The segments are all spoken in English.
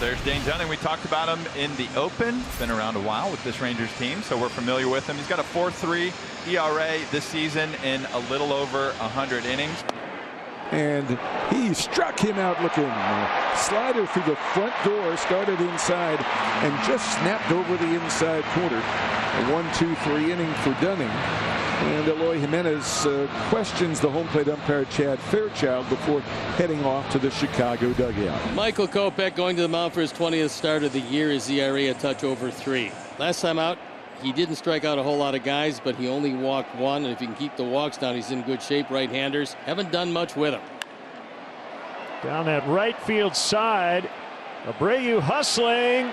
There's Dane Dunning. We talked about him in the Open. Been around a while with this Rangers team, so we're familiar with him. He's got a 4.3 ERA this season in a little over 100 innings. And he struck him out looking. Slider through the front door, started inside and just snapped over the inside corner. A 1-2-3 inning for Dunning. And Eloy Jimenez questions the home plate umpire Chad Fairchild before heading off to the Chicago dugout. Michael Kopech going to the mound for his 20th start of the year. His ERA a touch over 3. Last time out, he didn't strike out a whole lot of guys, but he only walked 1. And if he can keep the walks down, he's in good shape. Right-handers haven't done much with him. Down that right field side, Abreu hustling,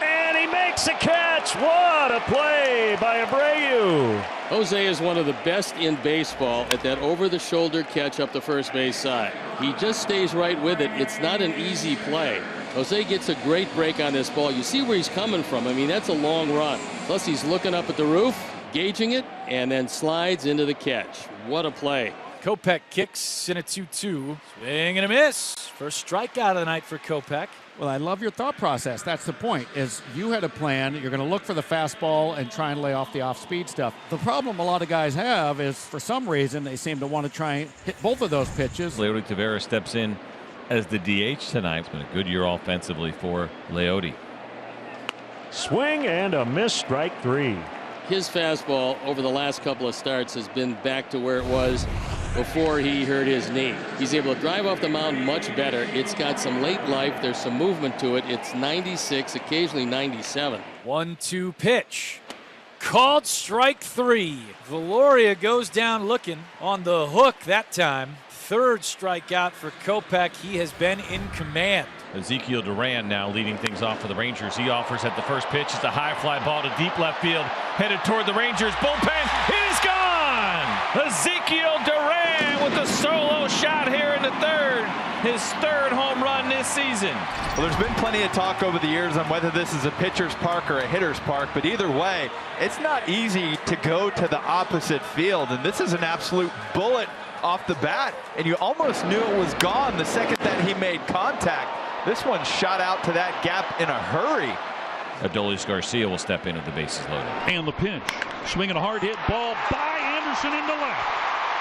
and he makes a catch. What a play by Abreu. Jose is one of the best in baseball at that over-the-shoulder catch up the first base side. He just stays right with it. It's not an easy play. Jose gets a great break on this ball. You see where he's coming from. I mean, that's a long run. Plus, he's looking up at the roof, gauging it, and then slides into the catch. What a play. Kopech kicks in a 2-2. Swing and a miss. First strikeout of the night for Kopech. Well, I love your thought process. That's the point, is you had a plan. You're going to look for the fastball and try and lay off the off-speed stuff. The problem a lot of guys have is, for some reason, they seem to want to try and hit both of those pitches. Leody Taveras steps in as the DH tonight. It's been a good year offensively for Leody. Swing and a miss, strike 3. His fastball over the last couple of starts has been back to where it was before he hurt his knee. He's able to drive off the mound much better. It's got some late life. There's some movement to it. It's 96, occasionally 97. 1-2 pitch. Called strike 3. Valoria goes down looking on the hook that time. Third strikeout for Kopech. He has been in command. Ezekiel Duran now leading things off for the Rangers. He offers at the first pitch. It's a high fly ball to deep left field. Headed toward the Rangers bullpen. It is gone! Ezekiel Duran with a solo shot here in the third. His third home run this season. Well, there's been plenty of talk over the years on whether this is a pitcher's park or a hitter's park, but either way, it's not easy to go to the opposite field, and this is an absolute bullet off the bat, and you almost knew it was gone the second that he made contact. This one shot out to that gap in a hurry. Adolis Garcia will step in with the bases loaded. And the pinch. Swinging a hard hit ball by Anderson into left.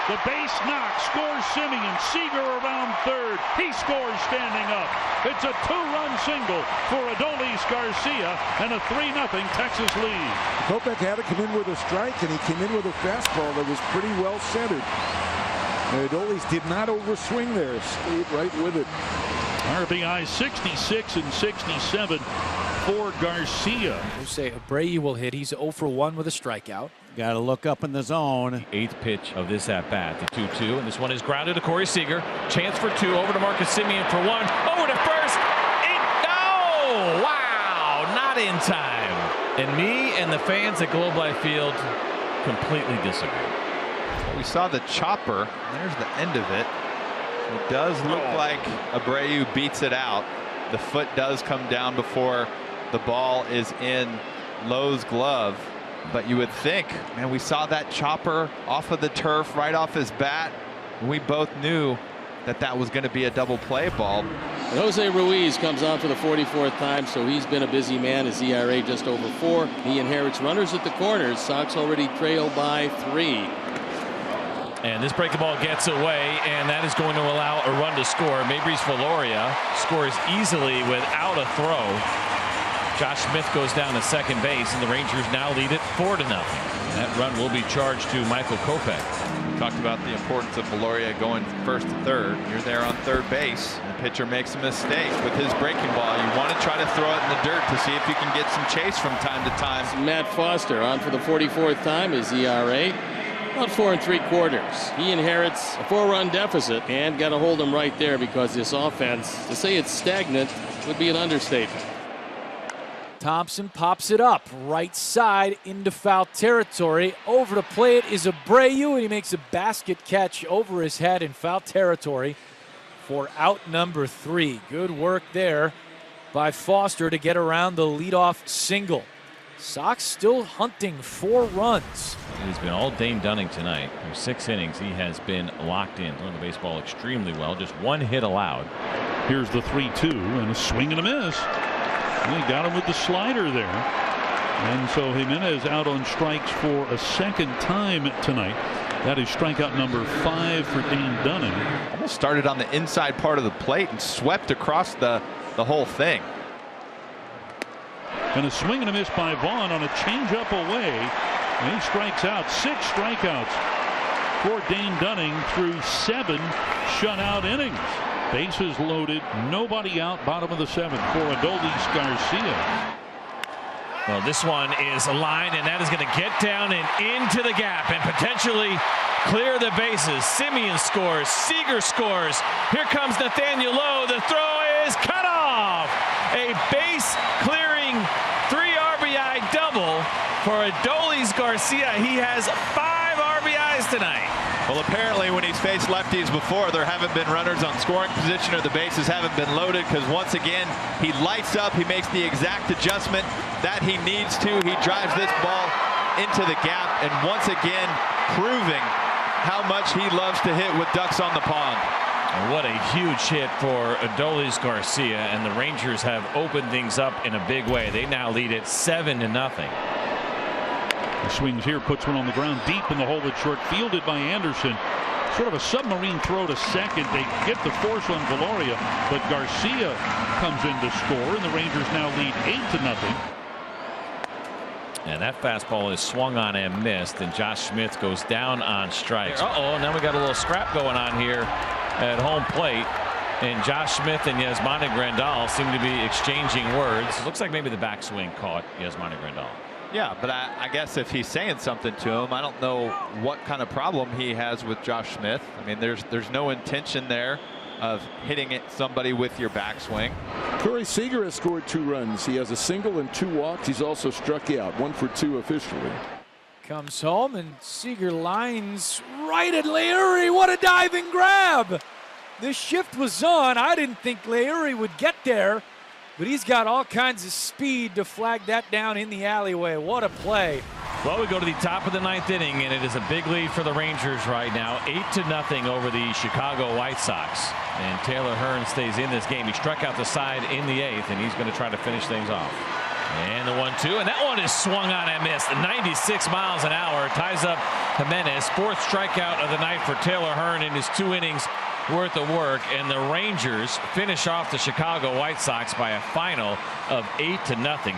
The base knock scores Simeon. Seager around third. He scores standing up. It's a 2-run single for Adolis Garcia and a 3-0 Texas lead. Kopech had to come in with a strike, and he came in with a fastball that was pretty well centered. Adolis did not overswing there. Stayed right with it. RBI 66 and 67 for Garcia. Jose Abreu will hit. He's 0 for 1 with a strikeout. Got to look up in the zone. 8th pitch of this at-bat, the 2-2, and this one is grounded to Corey Seager. Chance for 2, over to Marcus Semien for 1, over to first. Oh, wow, not in time. And me and the fans at Globe Life Field completely disagree. We saw the chopper. There's the end of it. It does look like Abreu beats it out. The foot does come down before the ball is in Lowe's glove. But you would think, man, we saw that chopper off of the turf, right off his bat. We both knew that that was going to be a double play ball. And Jose Ruiz comes on for the 44th time, so he's been a busy man. His ERA just over 4. He inherits runners at the corners. Sox already trail by 3. And this breaking ball gets away, and that is going to allow a run to score. Mabrys Valoria scores easily without a throw. Josh Smith goes down to second base, and the Rangers now lead it 4-0. That run will be charged to Michael Kopech. We talked about the importance of Valoria going first to third. You're there on third base. The pitcher makes a mistake with his breaking ball. You want to try to throw it in the dirt to see if you can get some chase from time to time. Matt Foster on for the 44th time. His ERA about 4 3/4. He inherits a 4-run deficit, and got to hold him right there because this offense, to say it's stagnant would be an understatement. Thompson pops it up right side into foul territory. Over to play it is Abreu, and he makes a basket catch over his head in foul territory for out number 3. Good work there by Foster to get around the leadoff single. Sox still hunting 4 runs. He's been all Dane Dunning tonight. Through 6 innings, he has been locked in, throwing the baseball extremely well. Just 1 hit allowed. Here's the 3-2 and a swing and a miss. And he got him with the slider there. And so Jimenez out on strikes for a second time tonight. That is strikeout number 5 for Dane Dunning. Almost started on the inside part of the plate and swept across the whole thing. And a swing and a miss by Vaughn on a changeup away. And he strikes out. 6 strikeouts for Dane Dunning through 7 shutout innings. Bases loaded, nobody out, bottom of the 7th for Adolis Garcia. Well, this one is a line, and that is going to get down and into the gap and potentially clear the bases. Simeon scores. Seager scores. Here comes Nathaniel Lowe. The throw is cut off. A base-clearing 3 RBI double for Adolis Garcia. He has 5 RBIs tonight. Well, apparently when he's faced lefties before, there haven't been runners on scoring position or the bases haven't been loaded, because once again he lights up. He makes the exact adjustment that he needs to. He drives this ball into the gap, and once again proving how much he loves to hit with ducks on the pond. What a huge hit for Adolis Garcia, and the Rangers have opened things up in a big way. They now lead it 7-0. He swings here, puts one on the ground deep in the hole at short, fielded by Anderson. Sort of a submarine throw to second. They get the force on Valoria, but Garcia comes in to score, and the Rangers now lead 8-0. And that fastball is swung on and missed, and Josh Smith goes down on strikes. And now we got a little scrap going on here at home plate, and Josh Smith and Yasmani Grandal seem to be exchanging words. It looks like maybe the backswing caught Yasmani Grandal. Yeah, but I guess if he's saying something to him, I don't know what kind of problem he has with Josh Smith. I mean, there's no intention there of hitting somebody with your backswing. Corey Seager has scored 2 runs. He has a single and 2 walks. He's also struck out, 1 for 2 officially. Comes home, and Seager lines right at Leury. What a diving grab! The shift was on. I didn't think Leury would get there, but he's got all kinds of speed to flag that down in the alleyway. What a play. Well, we go to the top of the 9th inning, and it is a big lead for the Rangers right now, 8-0 over the Chicago White Sox. And Taylor Hearn stays in this game. He struck out the side in the 8th, and he's going to try to finish things off. And the 1-2, and that one is swung on and missed. 96 miles an hour, ties up Jimenez. 4th strikeout of the night for Taylor Hearn in his 2 innings worth of work, and the Rangers finish off the Chicago White Sox by a final of 8-0.